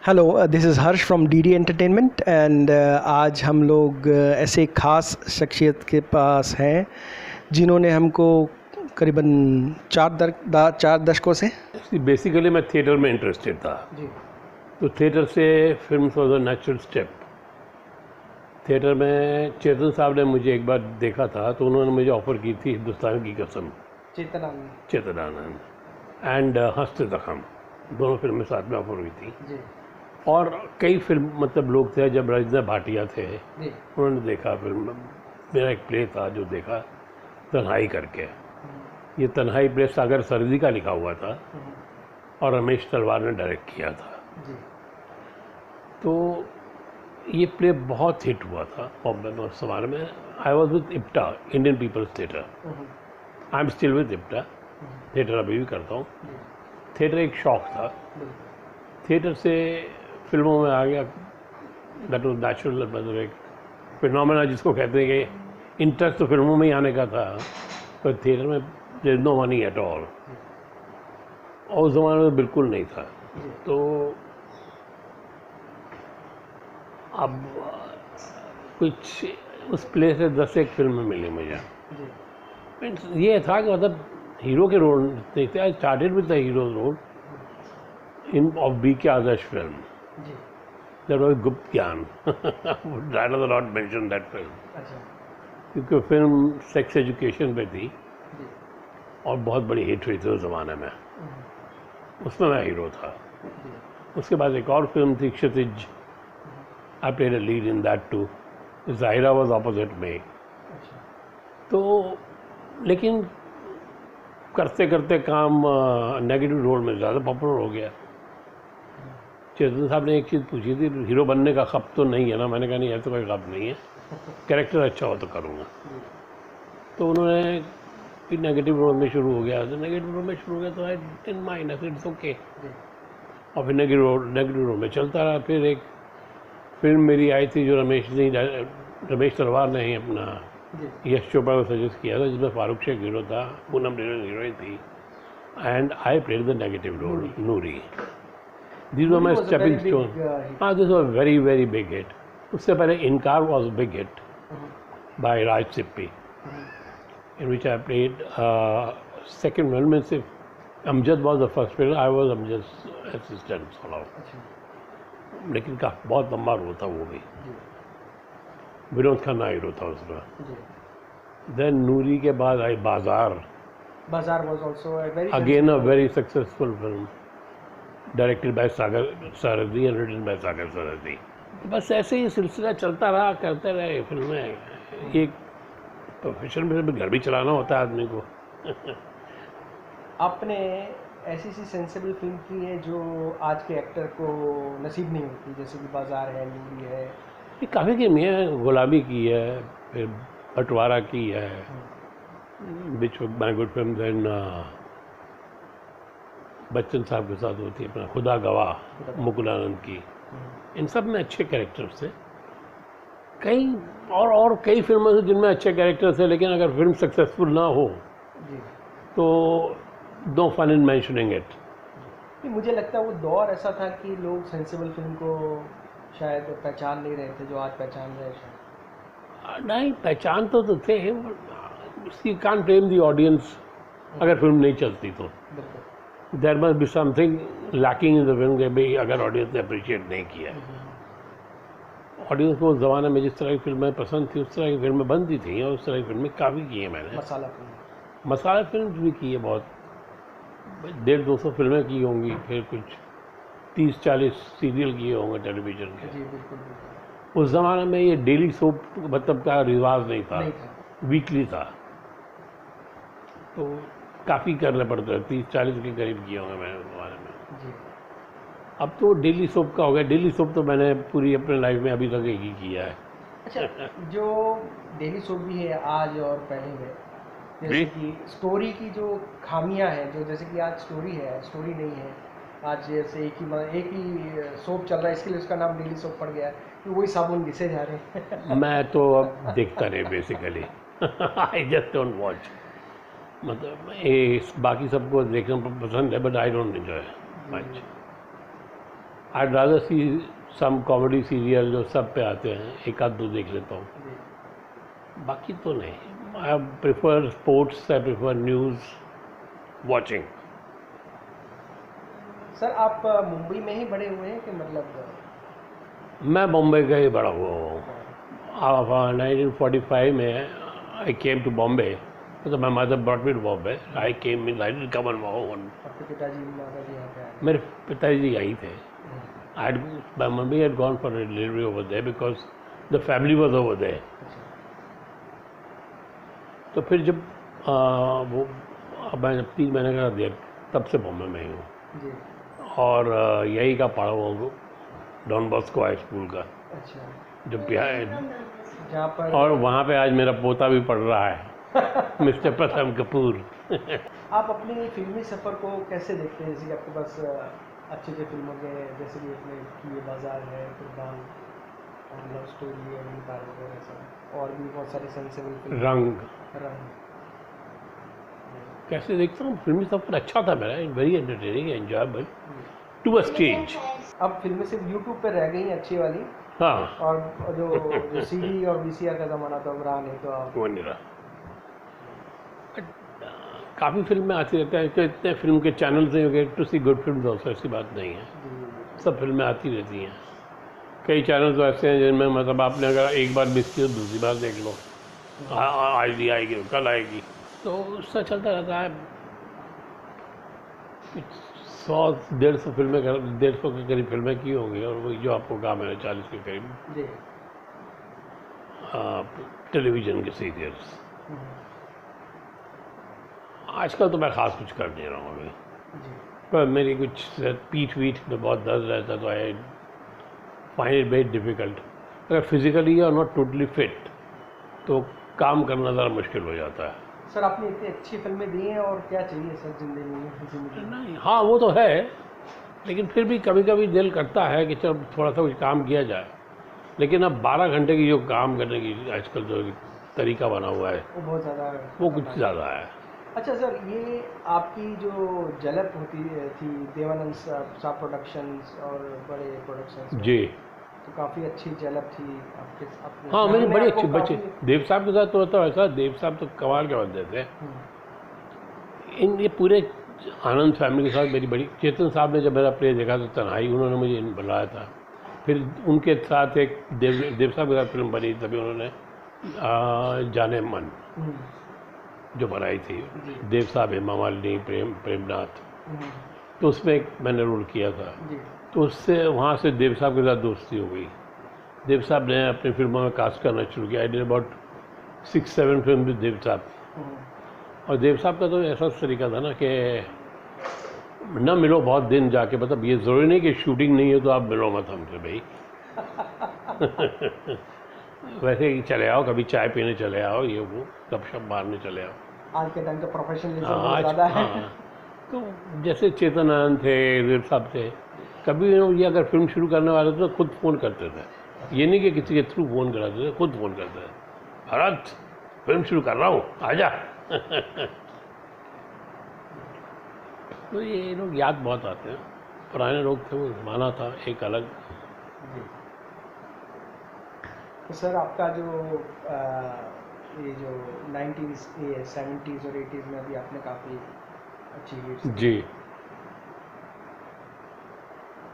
Hello, this is Harsh from DD entertainment and आज हम लोग ऐसे एक ख़ास शख्सियत के पास हैं जिन्होंने हमको करीबन चार दशकों से बेसिकली मैं थिएटर में इंटरेस्टेड था जी तो थिएटर से film was a natural step. Theatre में चेतन साहब ने मुझे एक बार देखा था तो उन्होंने मुझे ऑफ़र की थी हिंदुस्तान की कसम, चेतन आनंद एंड हंसते तक हम दोनों फिल्में साथ में ऑफ़र हुई थी जी और कई फिल्म मतलब लोग थे जब रजना भाटिया थे जी उन्होंने देखा फिल्म। मेरा एक प्ले था जो देखा तन्हाई करके, ये तन्हाई प्ले सागर सरदी का लिखा हुआ था और रमेश तलवार ने डायरेक्ट किया था। जी तो ये प्ले बहुत हिट हुआ था बॉम्बे में उस समारोह में। I was with IPTA, Indian People's theatre. I am still with IPTA, theatre अभी भी करता हूँ। थिएटर एक शौक था, थिएटर से फिल्मों में आ गया। दैट वाज नेचुरल, मतलब एक फिनोमेना जिसको कहते हैं कि इंटरेस्ट तो फिल्मों में ही आने का था, पर थिएटर में there is no money at all, और उस ज़माने में बिल्कुल नहीं था। तो अब कुछ उस प्ले से 10 एक फिल्में मिली मुझे। ये था कि मतलब हीरो के रोल नहीं थे। I started with the hero role in of B K Adarsh film, that was Gupt Gyan. I rather not mention that film, क्योंकि फिल्म सेक्स एजुकेशन पे थी और बहुत बड़ी हिट हुई थी उस ज़माने में। उसमें मैं हीरो था। उसके बाद एक और फिल्म थी Kshitij, I played a lead in that too. Zahira was opposite में। तो लेकिन करते करते काम नेगेटिव रोल में ज़्यादा पॉपुलर हो गया। चेतन साहब ने एक चीज़ पूछी थी, हीरो बनने का खप तो नहीं है ना? मैंने कहा नहीं, ऐसा कोई खप नहीं है, कैरेक्टर अच्छा हो तो करूँगा। तो उन्होंने फिर नेगेटिव रोल में शुरू हो गया, तो नेगेटिव रोल में शुरू हो गया तो I didn't mind, I said it's okay. और फिर नेगेटिव रोल में चलता रहा। फिर एक फिल्म मेरी आई थी जो रमेश तलवार ने ही अपना यश चोपड़ा को सजेस्ट किया था, जिसमें फारूक शेख हीरो था, पूनम हीरोइन थी, and I played the negative role, Noori. These were my stepping stone. This was a very, very big hit. उससे पहले इनकार was a big hit by Raj Sippy, in which I played second film में सिर्फ Amjad was the first film, I was अमजद's assistant sort of. लेकिन का बहुत लंबा role था वो भी। विनोद खन्ना हीरो था उसमें। Then नूरी के बाद आई बाजार was also a very again a very successful film, directed by Sagar Sarhadi and written by Sagar सरदी। बस ऐसे ही सिलसिला चलता रहा, करते रहे फिल्में। ये प्रोफेशन में घर भी चलाना होता है आदमी को। आपने ऐसी सी सेंसिबल फिल्म की है जो आज के एक्टर को नसीब नहीं होती, जैसे कि बाजार है, नूरी है। ये काफ़ी फिल्म है, गुलाबी की है, फिर बंटवारा की है, which my good film. Then Bachchan sahab के साथ होती है अपना खुदा गवाह, मुकुल आनंद की। इन सब में अच्छे कैरेक्टर्स थे। कई और कई फिल्में थे जिनमें अच्छे कैरेक्टर्स थे, लेकिन अगर फिल्म सक्सेसफुल ना हो तो no fun in mentioning it. मुझे लगता है वो दौर ऐसा था कि लोग सेंसिबल फिल्म को शायद पहचान नहीं रहे थे जो आज पहचान रहे हैं। नहीं, पहचान तो थे, you can't blame the audience अगर फिल्म नहीं चलती तो। There must be something lacking in the film कि भाई अगर ऑडियंस ने अप्रिशिएट नहीं किया। ऑडियंस को उस ज़माने में जिस तरह की फिल्में पसंद थी उस तरह की फिल्में बनती थी, और उस तरह की फिल्में काफ़ी की हैं मैंने। मसाला फिल्म भी की है बहुत, 150-200 फिल्में की होंगी, फिर कुछ 30-40 सीरियल किए होंगे टेलीविज़न के। उस ज़माने में ये डेली सोप मतलब का रिवाज नहीं था, वीकली था, तो काफ़ी करने पड़ते हैं। 30-40 के करीब किए होंगे मैंने उस ज़माने में। अब तो डेली सोप का हो गया। डेली सोप तो मैंने पूरी अपने लाइफ में अभी तक एक ही किया है। अच्छा, जो डेली सोप भी है आज और पहले में, जैसे कि स्टोरी की जो खामियां हैं, जो जैसे कि आज स्टोरी है, स्टोरी नहीं है। आज जैसे एक ही सोप चल रहा है, इसके लिए उसका नाम डेली सोप पड़ गया है, तो वही साबुन घिसे जा रहे हैं। मैं तो अब देखता नहीं basically. I just don't watch. मतलब बाकी सबको देखना पसंद है, but I don't enjoy much. I rather see some comedy serial जो सब पे आते हैं, एक आध दो देख लेता हूँ, जी। बाकी तो नहीं। I prefer sports, I prefer news watching. Sir आप मुंबई में ही बड़े हुए हैं कि मतलब? मैं मुंबई का ही बड़ा हुआ हूँ। 1945 में आई केम टू बॉम्बे, मतलब my mother brought me to Bombay, I came in, I didn't come on my own. आपके पिताजी माताजी यहाँ पे आए? मेरे पिताजी यहीं थे। My mummy had gone for a delivery over there because the family was over there. अच्छा। तो फिर जब वो अब मैं जब 3 महीने का दिया तब से बॉम्बे में ही हूँ। जी। और यही का पढ़ा हुआ हूँ, डॉन बॉस्को हाई स्कूल का, अच्छा। जो बिहार, जहाँ पर और वहाँ पे आज मेरा पोता भी पढ़ रहा है मिस्टर प्रथम कपूर। आप अपने फिल्मी सफ़र को कैसे देखते हैं? जैसे कि आपके पास अच्छे अच्छे फिल्मों के, जैसे कि इसमें कि ये बाजार है, कुर्बान, और लव स्टोरी है, निकार वगैरह सब, और भी बहुत सारे सेंसेबल फिल्म, रंग रंग। कैसे देखता हूँ, फिल्मी सफ़र अच्छा था मेरा, very entertaining, enjoyable to a stage. अब फिल्में सिर्फ यूट्यूब पे रह गई हैं अच्छी वाली, हाँ, और जो सीडी और वीसीआर का ज़माना था वो रहा नहीं, तो आप वो नहीं रहा। काफ़ी फिल्में आती रहती हैं, कि इतने फिल्म के चैनल्स हैं, you to see good film, दोस्तों ऐसी बात नहीं है, सब फिल्में आती रहती हैं। कई चैनल्स तो ऐसे हैं जिनमें मतलब आपने अगर एक बार मिस की तो दूसरी बार देख लो, आज ही आएगी, कल आएगी, तो उससे चलता रहता है। 100-150 फिल्में, 150 के करीब फिल्में की होंगी, और वही जो आपको कहा मैंने 40 के करीब जी। टेलीविज़न के सीरियल्स। आजकल तो मैं ख़ास कुछ कर नहीं रहा हूँ अभी, जी। पर मेरी कुछ पीठ वीठ में बहुत दर्द रहता, तो I find it very difficult. अगर फिज़िकली और नॉट टोटली फिट तो काम करना ज़रा मुश्किल हो जाता है। सर आपने इतनी अच्छी फिल्में दी हैं, और क्या चाहिए सर ज़िंदगी में? नहीं, हाँ वो तो है, लेकिन फिर भी कभी कभी दिल करता है कि चल थोड़ा सा कुछ काम किया जाए। लेकिन अब 12 घंटे की जो काम करने की आजकल जो तरीका बना हुआ है वो बहुत ज़्यादा, वो कुछ ज़्यादा है। अच्छा सर, ये आपकी जो झलक होती थी देवानंद साहब प्रोडक्शंस और बड़े प्रोडक्शंस, जी, तो काफ़ी अच्छी झलक थी आपके अपने। हाँ मेरी बड़ी अच्छी आपको बच्चे, काफ़ी- देव साहब के साथ तो होता ऐसा, देव साहब तो कमाल के बंदे थे। इन ये पूरे आनंद फैमिली के साथ मेरी बड़ी, चेतन साहब ने जब मेरा प्ले देखा तो तन्हाई उन्होंने मुझे बुलाया था, फिर उनके साथ एक देव साहब के साथ फिल्म बनी, तभी उन्होंने जाने मन जो बनाई थी, जी। देव साहब, हेमा मालिनी, प्रेमनाथ, हम्म, तो उसमें एक मैंने रोल किया था। जी। तो उससे वहाँ से देव साहब के साथ दोस्ती हो गई। देव साहब ने अपनी फिल्मों में कास्ट करना शुरू किया। I did about 6-7 film with Dev sahab. और देव साहब का तो ऐसा तरीका था ना कि न मिलो बहुत दिन जाके, मतलब ये ज़रूरी नहीं कि शूटिंग नहीं है तो आप मिलो मत हमसे भाई वैसे ही चले आओ, कभी चाय पीने चले आओ, ये वो गपशप मारने चले आओ। आज के टाइम का प्रोफेशनलिज्म हाँ, बहुत आज ज़्यादा है। हाँ, तो जैसे चेतन आनंद थे, देव साहब थे, कभी ये अगर फिल्म शुरू करने वाले थे तो खुद फ़ोन करते थे, ये नहीं कि किसी के थ्रू फ़ोन कराते थे, खुद फ़ोन करते थे, भरत फिल्म शुरू कर रहा हूँ आजा तो ये लोग याद बहुत आते हैं, पुराने लोग थे, वो ज़माना था एक अलग। तो सर आपका जो ये जो 90s, 70s और 80s में भी आपने काफ़ी अच्छी हिट्स जी,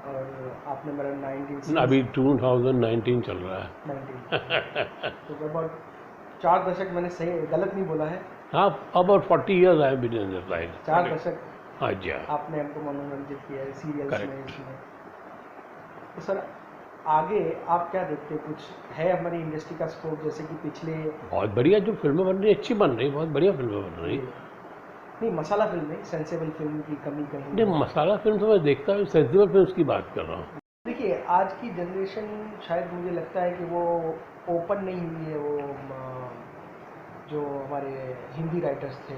और आपने मेरा 19 अभी 2019 चल रहा है 19 तो अबाउट 4 दशक, मैंने सही गलत नहीं बोला है? हाँ, about 40 years I have been in this line. 4 दशक हाँ जी, हाँ, आपने हमको मनोरंजित किया है सीरियल्स Correct. में, इसमें। तो सर आगे आप क्या देखते हैं? कुछ है हमारी इंडस्ट्री का स्कोप, जैसे कि पिछले बहुत बढ़िया जो फिल्में बन रही, अच्छी बन रही, बहुत बढ़िया फिल्में बन रही। नहीं, मसाला फिल्में, सेंसेबल फिल्म की कमी कहीं नहीं, मसाला फिल्म तो मैं देखता हूँ, सेंसिबल फिल्म की बात कर रहा हूँ। देखिए, आज की जनरेशन शायद मुझे लगता है कि वो ओपन नहीं हुई है, वो जो हमारे हिंदी राइटर्स थे,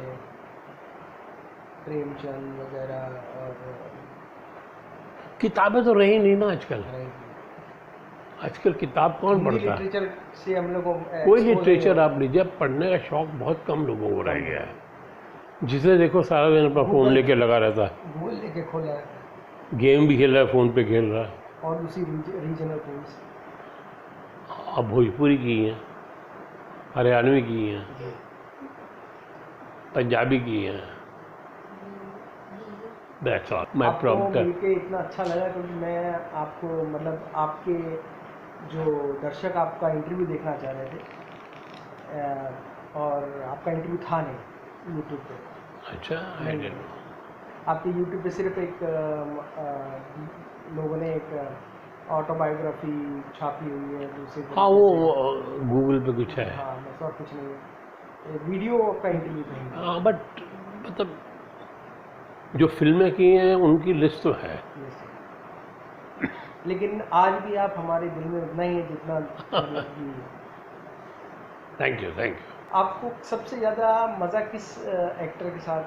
प्रेमचंद वगैरह, और किताबें तो रही नहीं ना आजकल। आजकल किताब कौन पढ़ता है? लिटरेचर से हम लोग कोई लिटरेचर आप लीजिए, पढ़ने का शौक बहुत कम लोगों को रह गया है। जिसे देखो सारा दिन अपना फ़ोन लेके लगा रहता है, भूल लेके खोला है। गेम भी खेल रहा है, फ़ोन पे खेल रहा है। और दूसरी रीजनल फिल्म्स? अब भोजपुरी की हैं, हरियाणवी की हैं, जी पंजाबी की हैं। दैट्स ऑल माय आपको प्रॉब्लम। मिलके इतना अच्छा लगा क्योंकि मैं आपको मतलब आपके जो दर्शक आपका इंटरव्यू देखना चाह रहे थे और आपका इंटरव्यू था नहीं यूट्यूब पे। अच्छा, नहीं, आपके यूट्यूब पे सिर्फ एक लोगों ने एक ऑटोबायोग्राफी छापी हुई है दूसरे हाँ तरीके वो से। गूगल पे कुछ है। हाँ बस और कुछ नहीं है, वीडियो का इंटरव्यू कहीं नहीं। हाँ बट मतलब जो फिल्में की हैं उनकी लिस्ट तो है। Yes. लेकिन आज भी आप हमारे दिल में उतना ही है जितना मतलब कि थैंक यू, थैंक यू। आपको सबसे ज़्यादा मज़ा किस एक्टर के साथ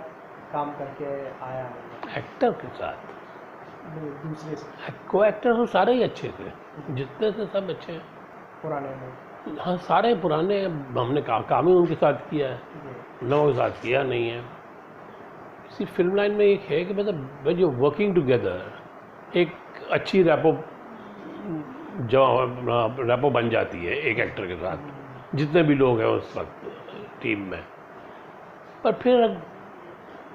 काम करके आया है? एक्टर के साथ दूसरे से को एक्टर तो सारे ही अच्छे थे, जितने थे सब अच्छे हैं। पुराने में? हाँ सारे पुराने हमने काम ही उनके साथ किया है, जी नौ के साथ किया नहीं है। इसी फिल्म लाइन में एक है कि मतलब when you're working together, एक अच्छी रैपो बन जाती है एक एक्टर के साथ, जितने भी लोग हैं उस वक्त टीम में। पर फिर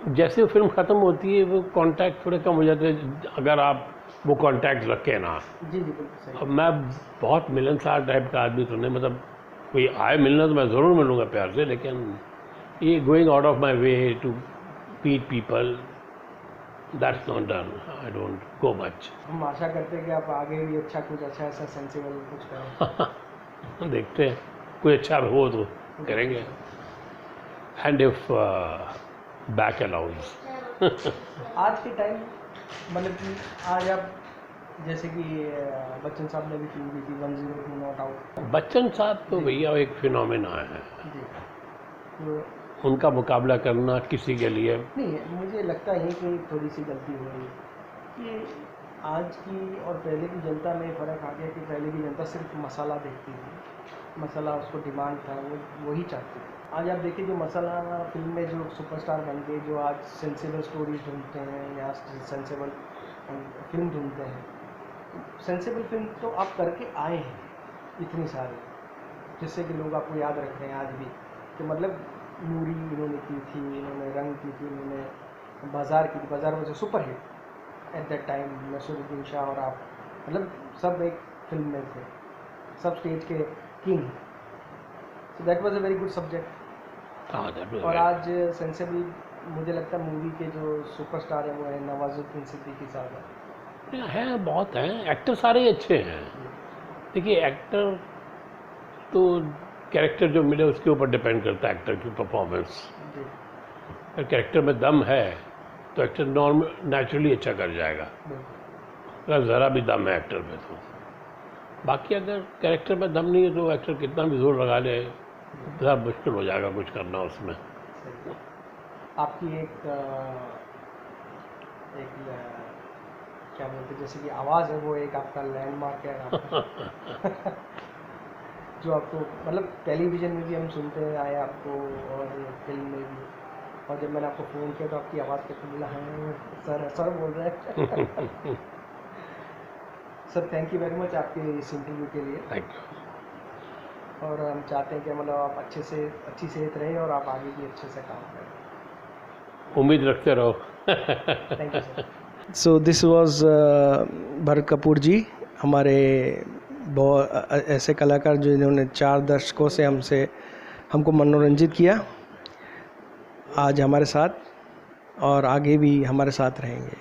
जैसे वो फिल्म ख़त्म होती है वो कांटेक्ट थोड़े कम हो जाते हैं अगर आप वो कांटेक्ट रखें ना। जी बिल्कुल सही। अब मैं बहुत मिलनसार टाइप का आदमी तो नहीं, मतलब कोई आए मिलना तो मैं ज़रूर मिलूँगा प्यार से, लेकिन ये going out of my way to meet people, that's not done. I don't go much. हम आशा करते हैं कि आप आगे भी कुछ अच्छा ऐसा सेंसिबल कुछ करें। देखते हैं कोई अच्छा हो तो करेंगे। And if back allowance. आज के टाइम मतलब कि आज आप जैसे कि बच्चन साहब ने भी फिल्म की थी 102 नॉट आउट। बच्चन साहब तो भैया एक फिनोमेना है, जी तो उनका मुकाबला करना किसी के लिए नहीं है। मुझे लगता है कि थोड़ी सी गलती हो रही है कि आज की और पहले की जनता में फ़र्क आ गया कि पहले की जनता सिर्फ मसाला देखती थी, मसाला उसको डिमांड था, वो वही चाहती थी। आज आप देखिए जो मसाला फिल्म में जो सुपरस्टार बन गए, जो आज सेंसिबल स्टोरीज ढूंढते हैं या सेंसिबल फिल्म ढूंढते हैं, सेंसिबल फिल्म तो आप करके आए हैं इतनी सारी, जिससे कि लोग आपको याद रख रहे हैं आज भी। तो मतलब नूरी इन्होंने की थी, इन्होंने रंग की थी, इन्होंने बाज़ार की थी, बाज़ार में से super hit at that time. Naseeruddin Shah और आप मतलब सब एक फिल्म में थे, सब स्टेज के king. So that was a very good subject. और आज सेंसिबल मुझे लगता है मूवी के जो सुपरस्टार हैं वो है नवाजुद्दीन सिद्दीकी साहब हैं, बहुत हैं। एक्टर सारे ही अच्छे हैं। देखिए एक्टर तो कैरेक्टर जो मिले उसके ऊपर डिपेंड करता है एक्टर की परफॉर्मेंस। अगर कैरेक्टर में दम है तो एक्टर नेचुरली अच्छा कर जाएगा, अगर ज़रा भी दम है एक्टर में तो। बाकी अगर कैरेक्टर में दम नहीं है तो एक्टर कितना भी जोर लगा ले ज़रा मुश्किल हो जाएगा कुछ करना उसमें। आपकी एक क्या बोलते हैं, जैसे कि आवाज़ है वो एक आपका लैंडमार्क है आपका। जो आपको मतलब टेलीविज़न में भी हम सुनते आए आपको और फिल्म में भी, और जब मैंने आपको फ़ोन किया तो आपकी आवाज़ पे मिला है सर बोल रहे हैं। Sir thank you very much आपके इस इंटरव्यू के लिए। Thank you. और हम चाहते हैं कि मतलब आप अच्छी सेहत रहे और आप आगे भी अच्छे से काम करें, उम्मीद रखते रहो। Thank you sir. So this was Bharat Kapoor ji, हमारे बहुत ऐसे कलाकार जो इन्होंने 4 दशकों से हमको मनोरंजित किया, आज हमारे साथ और आगे भी हमारे साथ रहेंगे।